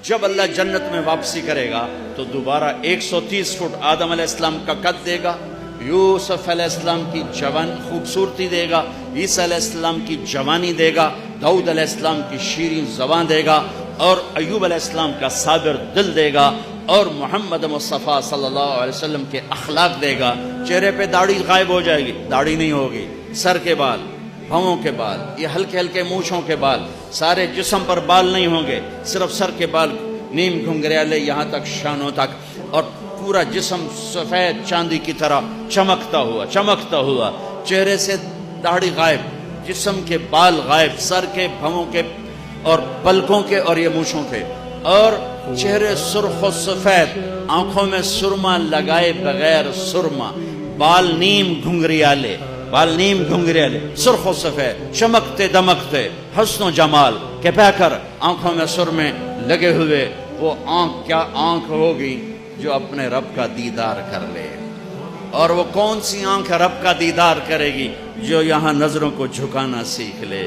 جب اللہ جنت میں واپسی کرے گا تو دوبارہ 130 فٹ آدم علیہ السلام کا قد دے گا، یوسف علیہ السلام کی جوان خوبصورتی دے گا، عیسیٰ علیہ السلام کی جوانی دے گا، داؤد علیہ السلام کی شیریں زبان دے گا، اور ایوب علیہ السلام کا صابر دل دے گا، اور محمد مصطفیٰ صلی اللہ علیہ وسلم کے اخلاق دے گا۔ چہرے پہ داڑھی غائب ہو جائے گی، داڑھی نہیں ہوگی، سر کے بال، بھووں کے بال، یہ ہلکے ہلکے مونچھوں کے بال، سارے جسم پر بال نہیں ہوں گے، صرف سر کے بال نیم گھنگریالے یہاں تک شانوں تک، اور پورا جسم سفید چاندی کی طرح چمکتا ہوا، چہرے سے داڑھی غائب، جسم کے بال غائب، سر کے، بھووں کے اور پلکوں کے اور یہ مونچھوں کے، اور چہرے سرخ و سفید، آنکھوں میں سرما لگائے بغیر سرما، بال نیم گھنگریالے، سرخ و سفید، چمکتے دمکتے، حسن و جمال کے پہ کر آنکھوں میں سرمے لگے ہوئے، وہ آنکھ کیا آنکھ ہوگی جو اپنے رب کا دیدار کر لے۔ اور وہ کون سی آنکھ رب کا دیدار کرے گی؟ جو یہاں نظروں کو جھکانا سیکھ لے۔